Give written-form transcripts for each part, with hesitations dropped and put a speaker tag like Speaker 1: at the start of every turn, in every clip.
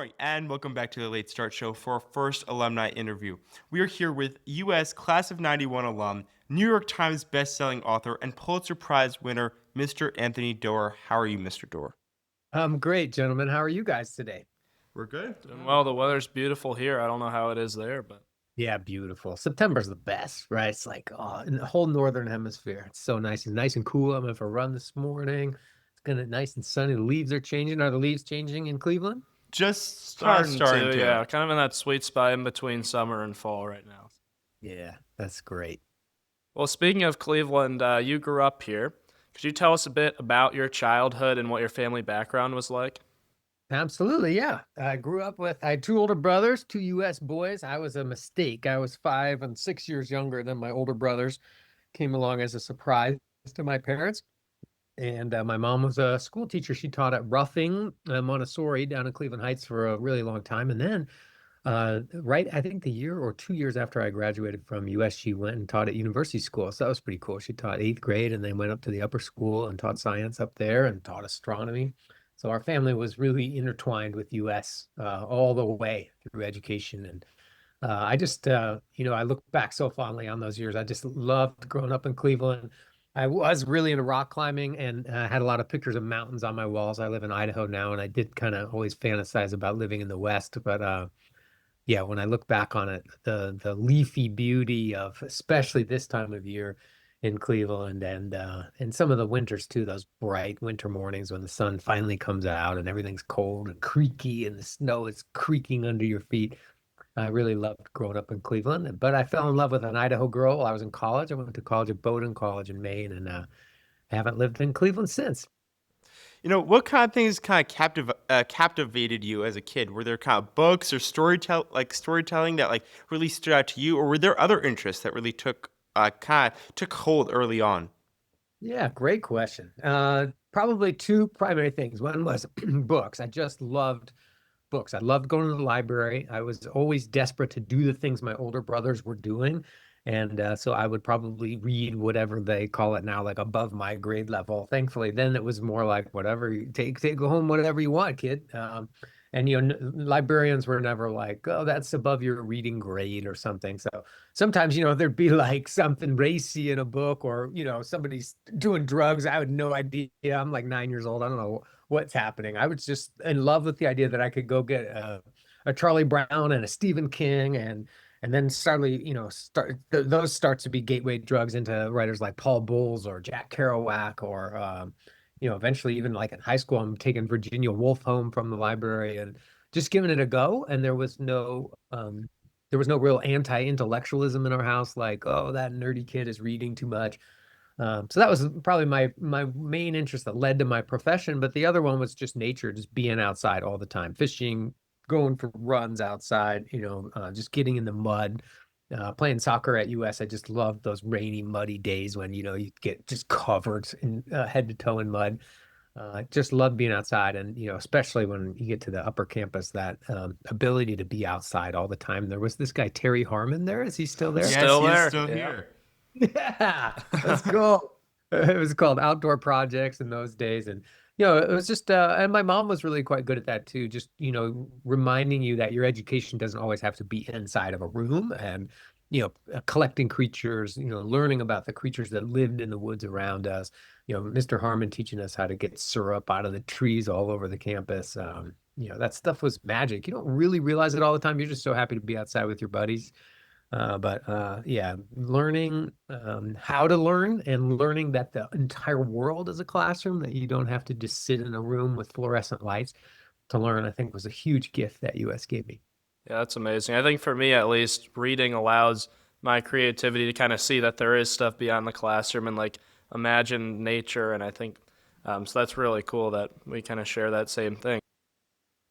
Speaker 1: right, and welcome back to the Late Start Show for our first alumni interview. We are here with U.S. Class of 91 alum, New York Times bestselling author, and Pulitzer Prize winner, Mr. Anthony Doerr. How are you, Mr. Doerr?
Speaker 2: I'm great, gentlemen. How are you guys today?
Speaker 1: We're good.
Speaker 3: Doing well. The weather's beautiful here. I don't know how it is there, but
Speaker 2: Yeah, beautiful. September's the best, right? It's like, oh, in the whole northern hemisphere. It's so nice. It's nice and cool. I went for a run this morning. It's gonna nice and sunny. The leaves are changing. Are the leaves changing in Cleveland?
Speaker 1: Just
Speaker 3: starting
Speaker 1: starting
Speaker 3: to,
Speaker 1: to.
Speaker 3: yeah, kind of in that sweet spot in between summer and fall right now.
Speaker 2: Yeah, that's great.
Speaker 3: Well, speaking of Cleveland, you grew up here. Could you tell us a bit about your childhood and what your family background was like?
Speaker 2: Absolutely, yeah. I had two older brothers, two U.S. boys. I was a mistake. I was 5 and 6 years younger than my older brothers. Came along as a surprise to my parents. And my mom was a school teacher. She taught at Roughing Montessori down in Cleveland Heights for a really long time. And then, right, I think the year or 2 years after I graduated from US, she went and taught at university school. So that was pretty cool. She taught eighth grade and then went up to the upper school and taught science up there and taught astronomy. So our family was really intertwined with US all the way through education. And I look back so fondly on those years. I just loved growing up in Cleveland. I was really into rock climbing and had a lot of pictures of mountains on my walls. I live in Idaho now, and I did kind of always fantasize about living in the West. But yeah, when I look back on it, the leafy beauty of especially this time of year in Cleveland and some of the winters too, those bright winter mornings when the sun finally comes out and everything's cold and creaky and the snow is creaking under your feet. I really loved growing up in Cleveland, but I fell in love with an Idaho girl while I was in college. I went to college at Bowdoin College in Maine, and haven't lived in Cleveland since.
Speaker 1: What kind of things kind of captivated you as a kid? Were there kind of books or storytelling that like really stood out to you, or were there other interests that really took hold early on?
Speaker 2: Yeah, great question. Probably two primary things. One was books. I just loved books. I loved going to the library. I was always desperate to do the things my older brothers were doing. And so I would probably read whatever they call it now, like above my grade level. Thankfully, then it was more like whatever you take home whatever you want, kid. And librarians were never like, oh, that's above your reading grade or something. So sometimes, there'd be like something racy in a book or, somebody's doing drugs. I had no idea. I'm like 9 years old. I don't know what's happening. I was just in love with the idea that I could go get a Charlie Brown and a Stephen King and then suddenly, those start to be gateway drugs into writers like Paul Bowles or Jack Kerouac or eventually even like in high school, I'm taking Virginia Woolf home from the library and just giving it a go. And there was no real anti-intellectualism in our house, like, oh, that nerdy kid is reading too much. So that was probably my main interest that led to my profession. But the other one was just nature, just being outside all the time, fishing, going for runs outside, just getting in the mud, playing soccer at US. I just loved those rainy, muddy days when, you get just covered in head to toe in mud. Just love being outside. And, especially when you get to the upper campus, that ability to be outside all the time. There was this guy, Terry Harmon there. Is he still there?
Speaker 1: Yes,
Speaker 3: Still
Speaker 1: he is
Speaker 3: there.
Speaker 1: still
Speaker 3: Yeah.
Speaker 1: here.
Speaker 2: Yeah, that's cool. It was called outdoor projects in those days. And, it was just, and my mom was really quite good at that too. Just, reminding you that your education doesn't always have to be inside of a room and, collecting creatures, learning about the creatures that lived in the woods around us. Mr. Harmon teaching us how to get syrup out of the trees all over the campus. That stuff was magic. You don't really realize it all the time. You're just so happy to be outside with your buddies. Yeah, learning how to learn and learning that the entire world is a classroom, that you don't have to just sit in a room with fluorescent lights to learn, I think was a huge gift that US gave me.
Speaker 3: Yeah, that's amazing. I think for me, at least, reading allows my creativity to kind of see that there is stuff beyond the classroom and like imagine nature. And I think so that's really cool that we kind of share that same thing.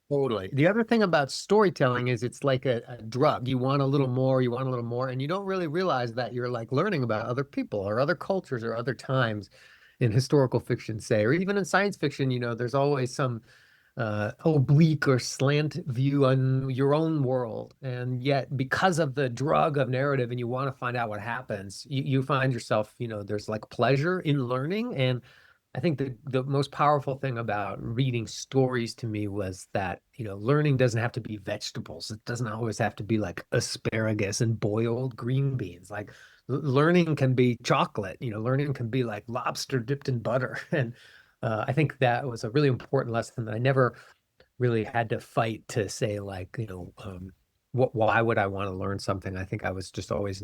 Speaker 2: Totally. The other thing about storytelling is it's like a drug. You want a little more, you want a little more, and you don't really realize that you're like learning about other people or other cultures or other times in historical fiction, say, or even in science fiction. There's always some oblique or slant view on your own world. And yet, because of the drug of narrative and you want to find out what happens, you find yourself, there's like pleasure in learning. And I think the most powerful thing about reading stories to me was that, learning doesn't have to be vegetables. It doesn't always have to be like asparagus and boiled green beans. Like learning can be chocolate, learning can be like lobster dipped in butter. And I think that was a really important lesson that I never really had to fight to say like, why would I want to learn something? I think I was just always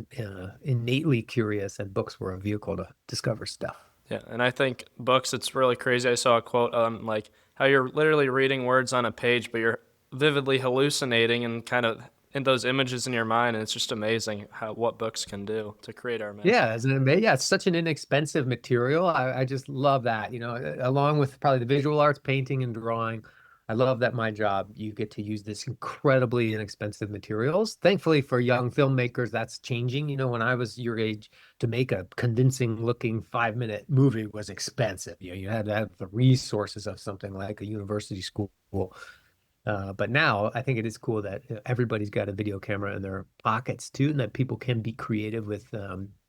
Speaker 2: innately curious, and books were a vehicle to discover stuff.
Speaker 3: Yeah, and I think books, it's really crazy. I saw a quote on like how you're literally reading words on a page, but you're vividly hallucinating and kind of in those images in your mind, and it's just amazing how what books can do to create our imagination.
Speaker 2: Yeah, yeah, it's such an inexpensive material. I just love that, along with probably the visual arts, painting and drawing. I love that my job, you get to use this incredibly inexpensive materials. Thankfully for young filmmakers, that's changing. When I was your age, to make a convincing looking 5-minute movie was expensive. You had to have the resources of something like a university school. But now I think it is cool that everybody's got a video camera in their pockets too, and that people can be creative with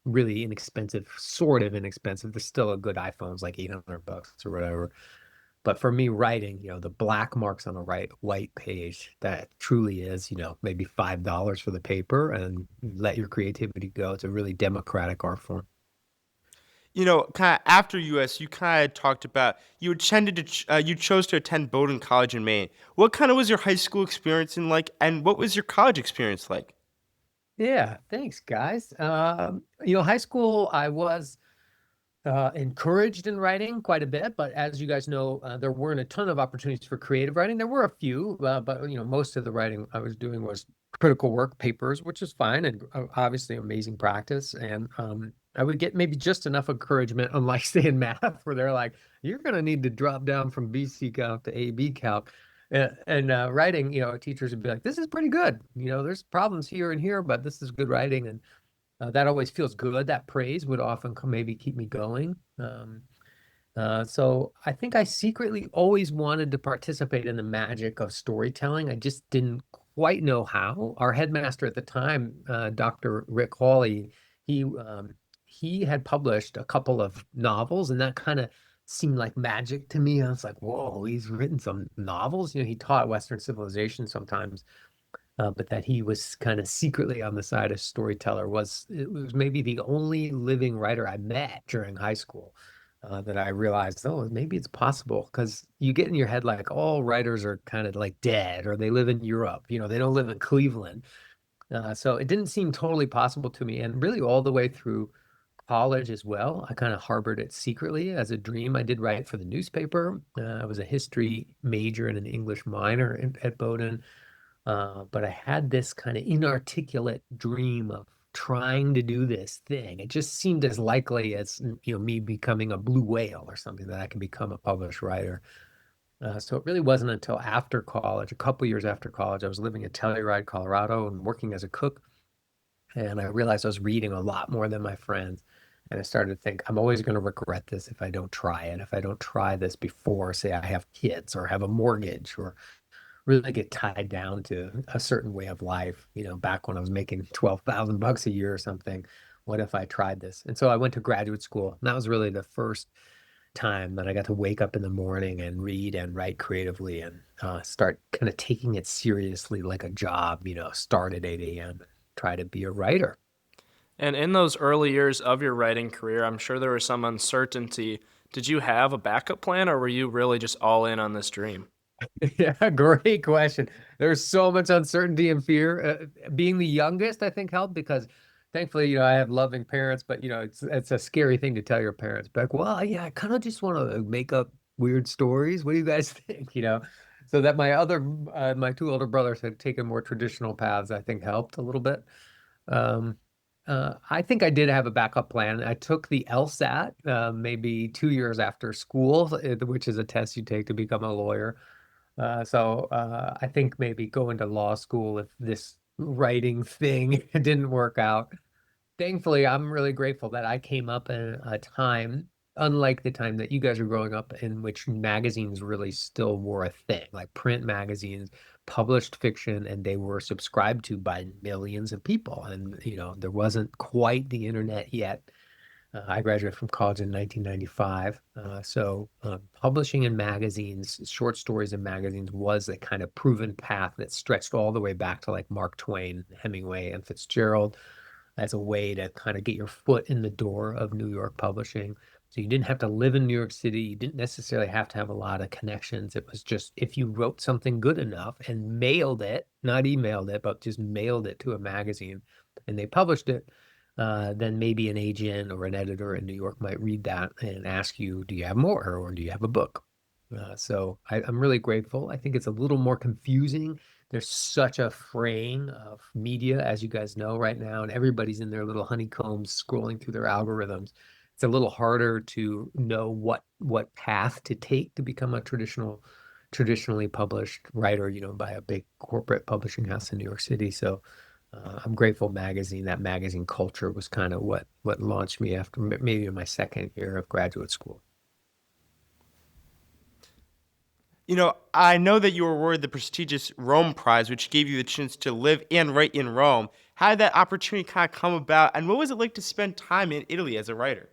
Speaker 2: really inexpensive, sort of inexpensive. There's still a good iPhones like $800 or whatever. But for me, writing, the black marks on a white page, that truly is, maybe $5 for the paper, and let your creativity go. It's a really democratic art form.
Speaker 1: Kind of after US, you kind of talked about you chose to attend Bowdoin College in Maine. What kind of was your high school experience in like, and what was your college experience like?
Speaker 2: Yeah, thanks, guys. High school, I was encouraged in writing quite a bit, but as you guys know, there weren't a ton of opportunities for creative writing. There were a few, but most of the writing I was doing was critical work papers, which is fine and obviously amazing practice. And I would get maybe just enough encouragement, unlike say in math, where they're like, "You're going to need to drop down from BC Calc to AB Calc." And writing, teachers would be like, "This is pretty good. There's problems here and here, but this is good writing." And that always feels good. That praise would often maybe keep me going. So I think I secretly always wanted to participate in the magic of storytelling. I just didn't quite know how. Our headmaster at the time, Dr. Rick Hawley, he had published a couple of novels, and that kind of seemed like magic to me. I was like, whoa, he's written some novels. He taught Western civilization sometimes, but that he was kind of secretly on the side of storyteller it was maybe the only living writer I met during high school, that I realized, oh, maybe it's possible, because you get in your head like all writers are kind of like dead, or they live in Europe, they don't live in Cleveland. So it didn't seem totally possible to me. And really all the way through college as well, I kind of harbored it secretly as a dream. I did write for the newspaper. I was a history major and an English minor at Bowdoin. But I had this kind of inarticulate dream of trying to do this thing. It just seemed as likely as, me becoming a blue whale or something, that I can become a published writer. So it really wasn't until after college, a couple years after college, I was living in Telluride, Colorado, and working as a cook. And I realized I was reading a lot more than my friends. And I started to think, I'm always going to regret this if I don't try it. If I don't try this before, say, I have kids or have a mortgage, or really get tied down to a certain way of life. Back when I was making $12,000 a year or something, what if I tried this? And so I went to graduate school, and that was really the first time that I got to wake up in the morning and read and write creatively, and start kind of taking it seriously like a job. Start at 8 a.m. and try to be a writer.
Speaker 3: And in those early years of your writing career, I'm sure there was some uncertainty. Did you have a backup plan, or were you really just all in on this dream?
Speaker 2: Yeah, great question. There's so much uncertainty and fear. Being the youngest, I think, helped, because thankfully, I have loving parents, but it's a scary thing to tell your parents. But like, well, yeah, I kind of just want to make up weird stories. What do you guys think? So that my two older brothers had taken more traditional paths, I think helped a little bit. Um, I think I did have a backup plan. I took the LSAT maybe 2 years after school, which is a test you take to become a lawyer. So I think maybe going to law school if this writing thing didn't work out. Thankfully, I'm really grateful that I came up in a time, unlike the time that you guys were growing up, in which magazines really still were a thing, like print magazines published fiction, and they were subscribed to by millions of people. And, there wasn't quite the internet yet. I graduated from college in 1995. Publishing in magazines, short stories in magazines, was a kind of proven path that stretched all the way back to like Mark Twain, Hemingway, and Fitzgerald as a way to kind of get your foot in the door of New York publishing. So you didn't have to live in New York City. You didn't necessarily have to have a lot of connections. It was just if you wrote something good enough and mailed it, not emailed it, but just mailed it to a magazine and they published it, then maybe an agent or an editor in New York might read that and ask you, do you have more or do you have a book? I'm really grateful. I think it's a little more confusing. There's such a fraying of media, as you guys know right now, and everybody's in their little honeycombs scrolling through their algorithms. It's a little harder to know what path to take to become a traditionally published writer, by a big corporate publishing house in New York City. So I'm grateful that magazine culture was kind of what launched me after maybe in my second year of graduate school.
Speaker 1: I know that you were awarded the prestigious Rome Prize, which gave you the chance to live and write in Rome. How did that opportunity kind of come about, and what was it like to spend time in Italy as a writer?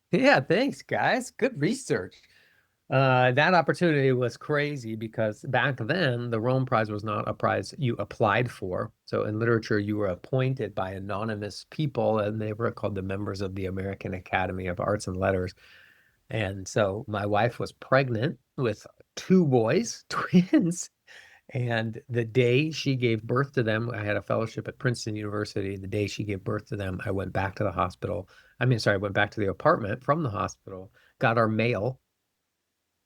Speaker 2: Yeah, thanks, guys. Good research. That opportunity was crazy because back then the Rome Prize was not a prize you applied for. So in literature, you were appointed by anonymous people, and they were called the members of the American Academy of Arts and Letters. And so my wife was pregnant with two boys, twins. And the day she gave birth to them, I had a fellowship at Princeton University. The day she gave birth to them, I went back to the hospital. I went back to the apartment from the hospital, got our mail,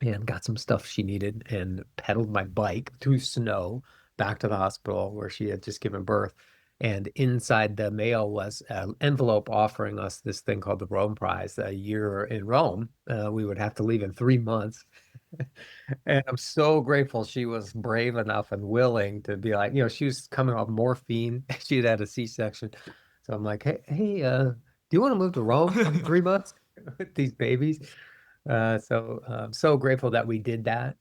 Speaker 2: and got some stuff she needed, and pedaled my bike through snow back to the hospital where she had just given birth. And inside the mail was an envelope offering us this thing called the Rome Prize. A year in Rome, we would have to leave in 3 months. And I'm so grateful she was brave enough and willing to be like, she was coming off morphine. She had had a C-section. So I'm like, do you want to move to Rome for 3 months with these babies? I'm so grateful that we did that.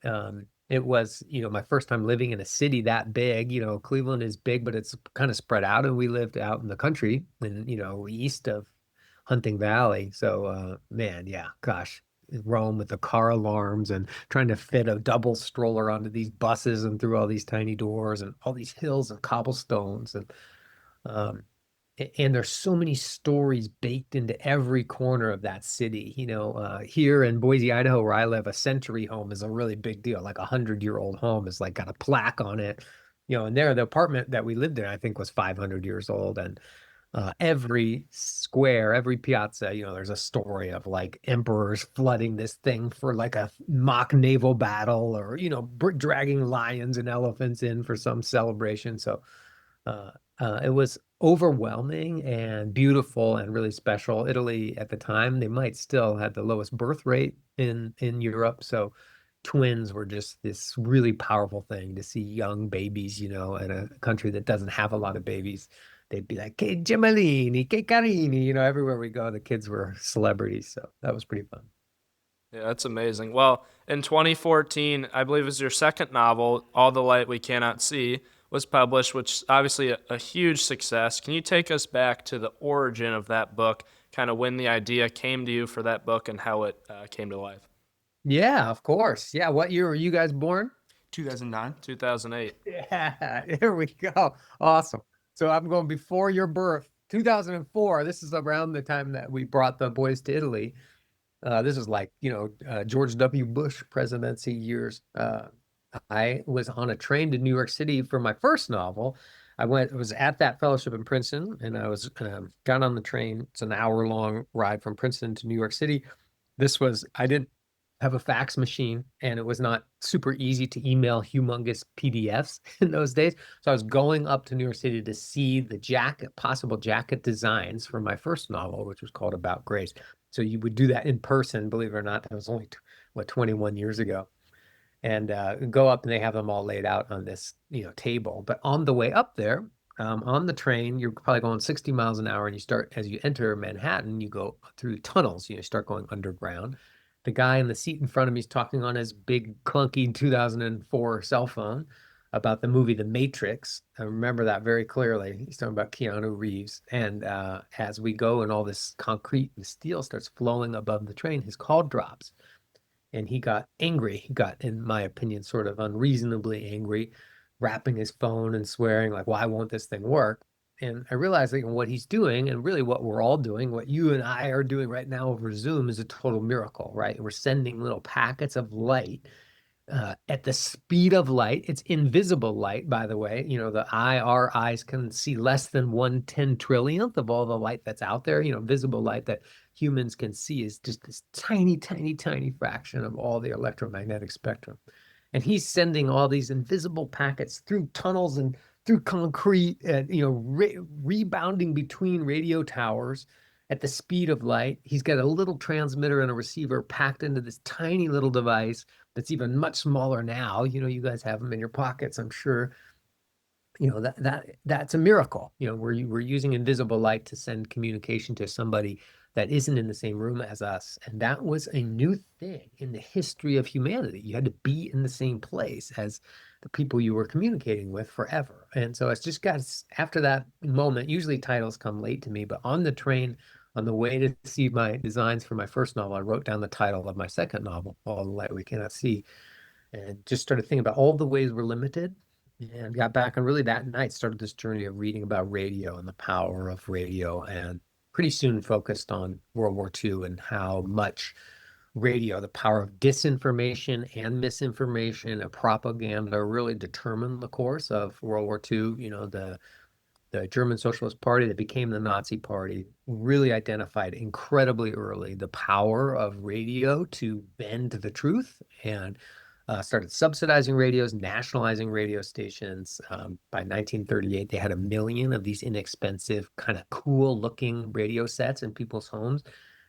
Speaker 2: It was, my first time living in a city that big. Cleveland is big, but it's kind of spread out, and we lived out in the country and, east of Hunting Valley. Man, yeah, gosh, Rome with the car alarms and trying to fit a double stroller onto these buses and through all these tiny doors and all these hills and cobblestones. Um, and there's so many stories baked into every corner of that city. Here in Boise, Idaho, where I live, a century home is a really big deal. Like 100-year-old home is like got a plaque on it. And the apartment that we lived in, I think, was 500 years old. And every square, every piazza, there's a story of like emperors flooding this thing for like a mock naval battle, or, dragging lions and elephants in for some celebration. It was overwhelming and beautiful and really special. Italy at the time, they might still had the lowest birth rate in Europe. So twins were just this really powerful thing to see young babies, in a country that doesn't have a lot of babies. They'd be like, "Che gemelini, che carini," everywhere we go, the kids were celebrities. So that was pretty fun.
Speaker 3: Yeah, that's amazing. Well, in 2014, I believe it was your second novel, All the Light We Cannot See, was published, which is obviously a huge success. Can you take us back to the origin of that book, kind of when the idea came to you for that book and how it came to life?
Speaker 2: Yeah, of course. Yeah, what year were you guys born?
Speaker 1: 2009.
Speaker 3: 2008.
Speaker 2: Yeah, here we go. Awesome. So I'm going before your birth, 2004. This is around the time that we brought the boys to Italy. This is like, George W. Bush presidency years. I was on a train to New York City for my first novel. Was at that fellowship in Princeton, and I was got on the train. It's an hour-long ride from Princeton to New York City. I didn't have a fax machine, and it was not super easy to email humongous PDFs in those days. So I was going up to New York City to see the possible jacket designs for my first novel, which was called About Grace. So you would do that in person, believe it or not. That was only 21 years ago. And go up, and they have them all laid out on this, table. But on the way up there, on the train, you're probably going 60 miles an hour, and as you enter Manhattan, you go through tunnels. You start going underground. The guy in the seat in front of me is talking on his big clunky 2004 cell phone. about the movie The Matrix. I remember that very clearly. He's talking about Keanu Reeves. And as we go and all this concrete and steel starts flowing above the train, his call drops. And he got angry. He got, in my opinion, sort of unreasonably angry, rapping his phone and swearing, like, why won't this thing work? And I realized that what he's doing, and really what we're all doing, what you and I are doing right now over Zoom, is a total miracle, right? We're sending little packets of light at the speed of light. It's invisible light, by the way. Our eyes can see less than 1/10 trillionth of all the light that's out there. Visible light that humans can see is just this tiny, tiny, tiny fraction of all the electromagnetic spectrum. And he's sending all these invisible packets through tunnels and through concrete, and rebounding between radio towers at the speed of light. He's got a little transmitter and a receiver packed into this tiny little device that's even much smaller now. You guys have them in your pockets, I'm sure. That's a miracle. We're using invisible light to send communication to somebody that isn't in the same room as us. And that was a new thing in the history of humanity. You had to be in the same place as the people you were communicating with forever. And so it's just got, after that moment, usually titles come late to me, but on the train, on the way to see my designs for my first novel, I wrote down the title of my second novel, All the Light We Cannot See, and just started thinking about all the ways we're limited, and got back, and really that night started this journey of reading about radio and the power of radio, and pretty soon focused on World War II and how much radio, the power of disinformation and misinformation and propaganda really determined the course of World War II. The German Socialist Party that became the Nazi Party really identified incredibly early the power of radio to bend the truth, and started subsidizing radios, nationalizing radio stations. By 1938, they had 1 million of these inexpensive, kind of cool-looking radio sets in people's homes.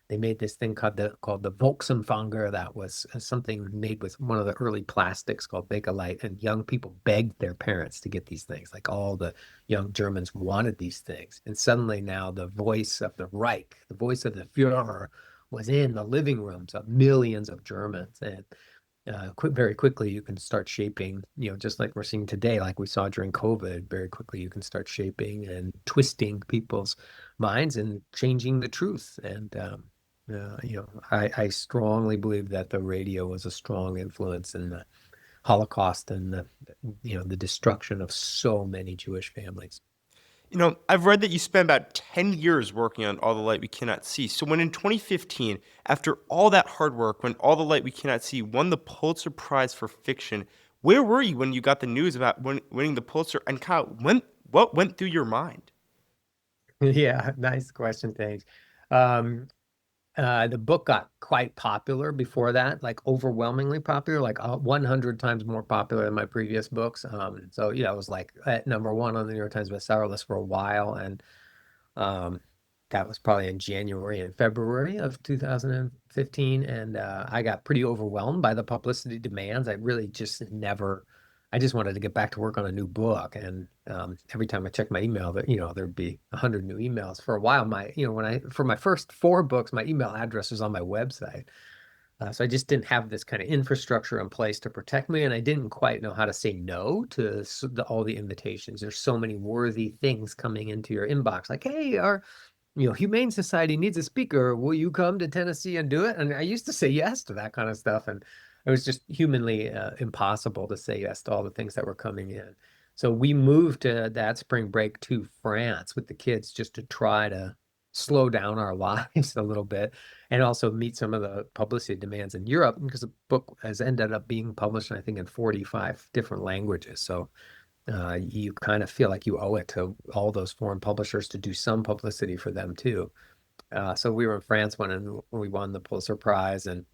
Speaker 2: They made this thing called the Volksempfänger, that was something made with one of the early plastics called Bakelite, and young people begged their parents to get these things. Like, all the young Germans wanted these things. And suddenly now the voice of the Reich, the voice of the Führer, was in the living rooms of millions of Germans. And very quickly you can start shaping, just like we're seeing today, like we saw during COVID. Very quickly you can start shaping and twisting people's minds and changing the truth. And I strongly believe that the radio was a strong influence in the Holocaust and the destruction of so many Jewish families.
Speaker 1: I've read that you spent about 10 years working on All the Light We Cannot See. So when in 2015, after all that hard work, when All the Light We Cannot See won the Pulitzer Prize for fiction, where were you when you got the news about winning the Pulitzer, and what went through your mind?
Speaker 2: Yeah, nice question. Thanks. The book got quite popular before that, like overwhelmingly popular, like 100 times more popular than my previous books. So it was like at #1 on the New York Times bestseller list for a while, and that was probably in January and February of 2015, and I got pretty overwhelmed by the publicity demands. I just wanted to get back to work on a new book, and every time I checked my email, there'd be 100 new emails. For a while, for my first 4 books, my email address was on my website, so I just didn't have this kind of infrastructure in place to protect me, and I didn't quite know how to say no to all the invitations. There's so many worthy things coming into your inbox, like, hey, our Humane Society needs a speaker. Will you come to Tennessee and do it? And I used to say yes to that kind of stuff, and it was just humanly impossible to say yes to all the things that were coming in. So we moved that spring break to France with the kids, just to try to slow down our lives a little bit, and also meet some of the publicity demands in Europe, because the book has ended up being published, I think, in 45 different languages. So you kind of feel like you owe it to all those foreign publishers to do some publicity for them too. So we were in France when we won the Pulitzer Prize, and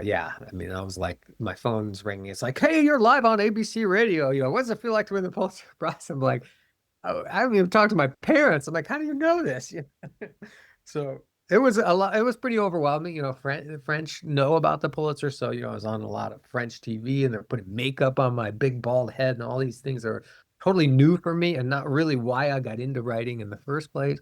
Speaker 2: yeah, I mean, I was like, my phone's ringing. It's like, hey, you're live on ABC radio. What does it feel like to win the Pulitzer Prize? I'm like, oh, I haven't even talked to my parents. I'm like, how do you know this? So it was a lot. It was pretty overwhelming. French know about the Pulitzer, so I was on a lot of French TV, and they're putting makeup on my big bald head, and all these things are totally new for me, and not really why I got into writing in the first place.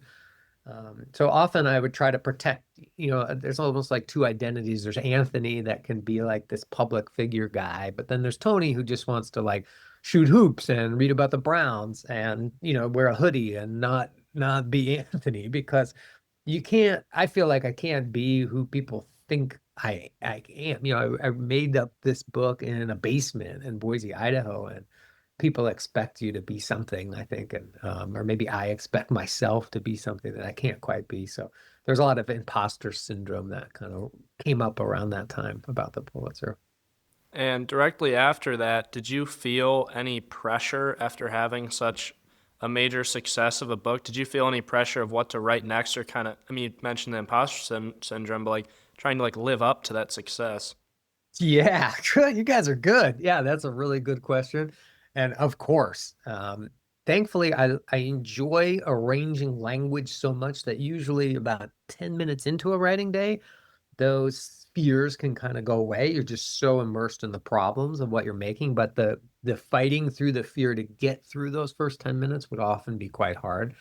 Speaker 2: So often I would try to protect, there's almost like 2 identities. There's Anthony, that can be like this public figure guy, but then there's Tony, who just wants to like shoot hoops and read about the Browns and, wear a hoodie and not be Anthony, because you can't, I feel like I can't be who people think I am. I made up this book in a basement in Boise, Idaho, and people expect you to be something, I think, and or maybe I expect myself to be something that I can't quite be. So there's a lot of imposter syndrome that kind of came up around that time about the Pulitzer.
Speaker 3: And directly after that, did you feel any pressure after having such a major success of a book? Did you feel any pressure of what to write next, or kind of, I mean, you mentioned the syndrome, but like trying to like live up to that success?
Speaker 2: Yeah, good. You guys are good. Yeah, that's a really good question. And of course, thankfully, I enjoy arranging language so much that usually about 10 minutes into a writing day, those fears can kind of go away. You're just so immersed in the problems of what you're making, but the fighting through the fear to get through those first 10 minutes would often be quite hard.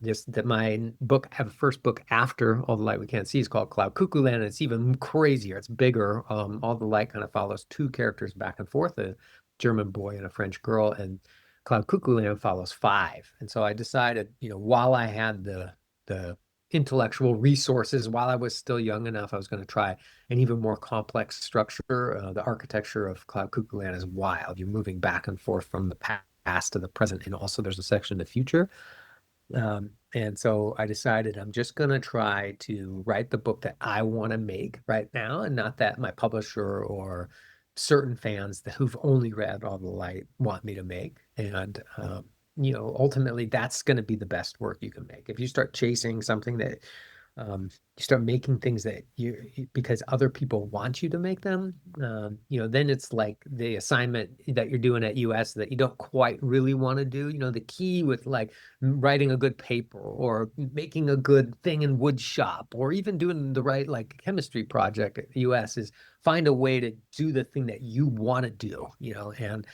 Speaker 2: Just that my book, I have a first book after All the Light We Can't See is called Cloud Cuckoo Land, and it's even crazier. It's bigger. All the Light kind of follows two characters back and forth, a German boy and a French girl, and Cloud Cuckoo Land follows five. And so I decided, while I had the intellectual resources, while I was still young enough, I was going to try an even more complex structure. The architecture of Cloud Cuckoo Land is wild. You're moving back and forth from the past to the present, and also there's a section in the future. And so I decided I'm just going to try to write the book that I want to make right now, and not that my publisher or certain fans who've only read All the Light want me to make. And, ultimately that's going to be the best work you can make. If you start chasing something that you start making things that because other people want you to make them, then it's like the assignment that you're doing at US that you don't quite really want to do. The key with like writing a good paper or making a good thing in wood shop or even doing the right like chemistry project at US is find a way to do the thing that you want to do, and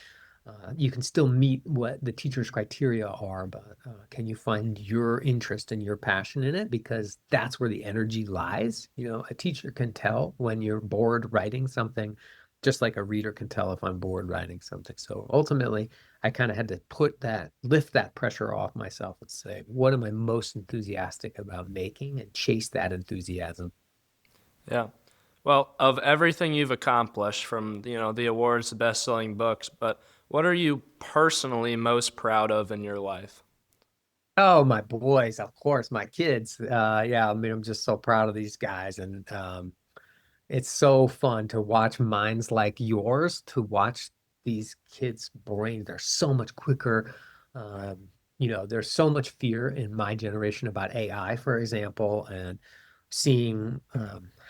Speaker 2: you can still meet what the teacher's criteria are, but can you find your interest and your passion in it? Because that's where the energy lies. A teacher can tell when you're bored writing something, just like a reader can tell if I'm bored writing something. So ultimately, I kind of had to lift that pressure off myself and say, what am I most enthusiastic about making, and chase that enthusiasm.
Speaker 3: Yeah. Well, of everything you've accomplished from, the awards, the best-selling books, but what are you personally most proud of in your life?
Speaker 2: Oh, my boys, of course, my kids. Yeah, I mean, I'm just so proud of these guys. And it's so fun to watch minds like yours, to watch these kids' brains. They're so much quicker. There's so much fear in my generation about AI, for example, and seeing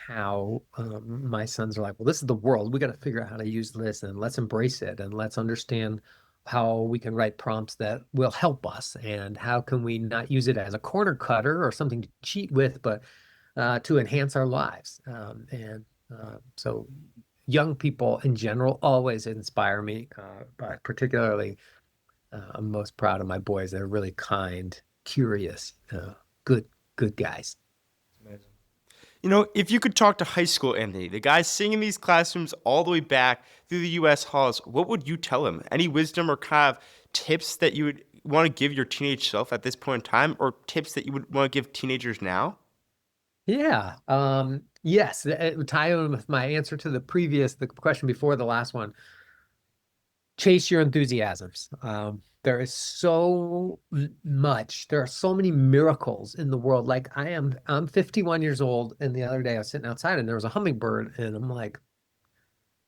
Speaker 2: how my sons are like, well, this is the world. We got to figure out how to use this, and let's embrace it, and let's understand how we can write prompts that will help us, and how can we not use it as a corner cutter or something to cheat with, but to enhance our lives. So young people in general always inspire me, but particularly I'm most proud of my boys. They're really kind, curious, good, good guys.
Speaker 3: Amazing.
Speaker 1: If you could talk to high school Anthony, the guy sitting in these classrooms all the way back through the U.S. halls, what would you tell him? Any wisdom or kind of tips that you would want to give your teenage self at this point in time, or tips that you would want to give teenagers now?
Speaker 2: Yeah. Yes, it would tie in with my answer to the question before the last one. Chase your enthusiasms. There is there are so many miracles in the world. Like I'm 51 years old, and the other day I was sitting outside and there was a hummingbird, and I'm like,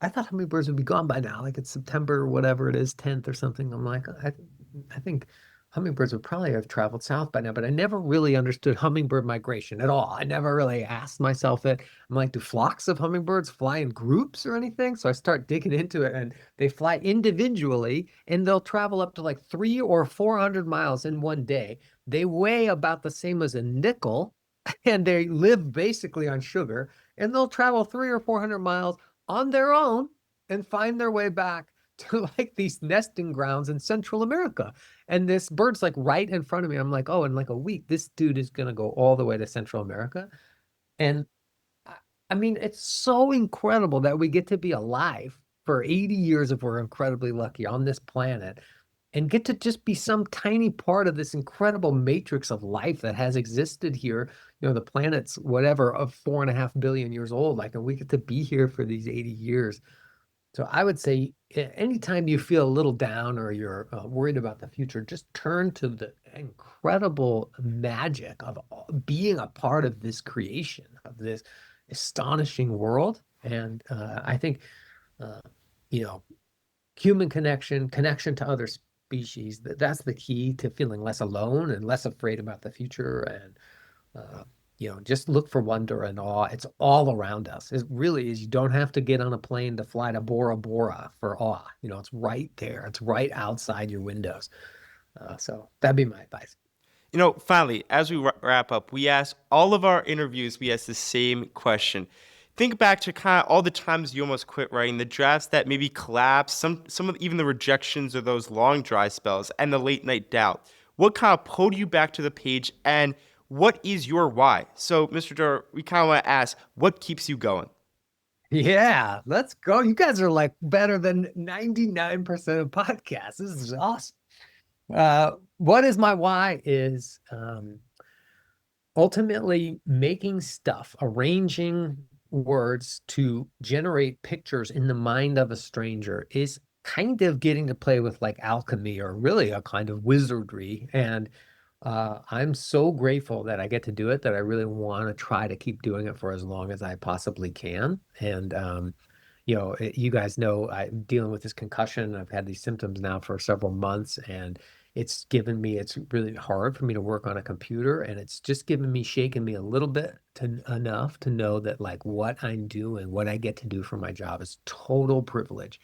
Speaker 2: I thought hummingbirds would be gone by now. Like it's September, or whatever it is, 10th or something. I'm like, I think hummingbirds would probably have traveled south by now, but I never really understood hummingbird migration at all. I never really asked myself it. I'm like, do flocks of hummingbirds fly in groups or anything? So I start digging into it, and they fly individually, and they'll travel up to like 300 or 400 miles in one day. They weigh about the same as a nickel, and they live basically on sugar, and they'll travel 300 or 400 miles on their own and find their way back to like these nesting grounds in Central America. And this bird's like right in front of me. I'm like, oh, in like a week, this dude is going to go all the way to Central America. And I, I mean, it's so incredible that we get to be alive for 80 years, if we're incredibly lucky, on this planet and get to just be some tiny part of this incredible matrix of life that has existed here. The planet's whatever of 4.5 billion years old. Like, and we get to be here for these 80 years. So I would say anytime you feel a little down or you're worried about the future, just turn to the incredible magic of being a part of this creation, of this astonishing world. And I think, uh, you know, human connection to other species, that's the key to feeling less alone and less afraid about the future. And just look for wonder and awe. It's all around us. It really is. You don't have to get on a plane to fly to Bora Bora for awe. It's right there. It's right outside your windows. So that'd be my advice.
Speaker 1: Finally, as we wrap up, we ask all of our interviews, we ask the same question. Think back to kind of all the times you almost quit writing, the drafts that maybe collapsed, some of even the rejections of those long dry spells, and the late night doubt. What kind of pulled you back to the page, and what is your why? So, Mr. Doerr, we kind of want to ask, what keeps you going?
Speaker 2: Yeah, let's go. You guys are like better than 99% of podcasts. This is awesome. What is my why is ultimately making stuff, arranging words to generate pictures in the mind of a stranger is kind of getting to play with like alchemy or really a kind of wizardry. And I'm so grateful that I get to do it, that I really want to try to keep doing it for as long as I possibly can. And you guys know I'm dealing with this concussion. I've had these symptoms now for several months, and it's really hard for me to work on a computer, and it's just shaken me a little bit enough to know that like what I do and what I get to do for my job is total privilege.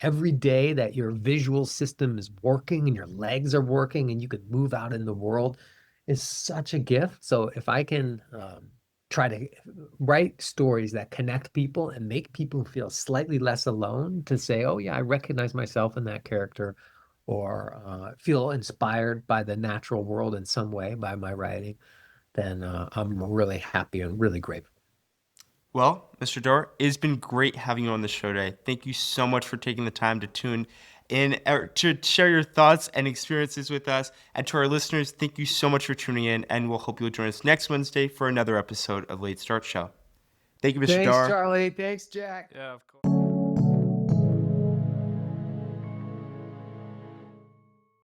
Speaker 2: Every day that your visual system is working and your legs are working and you can move out in the world is such a gift. So if I can try to write stories that connect people and make people feel slightly less alone, to say, oh yeah, I recognize myself in that character, or feel inspired by the natural world in some way by my writing, then I'm really happy and really grateful.
Speaker 1: Well, Mr. Doerr, it's been great having you on the show today. Thank you so much for taking the time to tune in, to share your thoughts and experiences with us. And to our listeners, thank you so much for tuning in, and we'll hope you'll join us next Wednesday for another episode of Late Start Show. Thank you, Mr.
Speaker 2: Thanks,
Speaker 1: Doerr.
Speaker 2: Charlie. Thanks, Jack.
Speaker 3: Yeah, of course.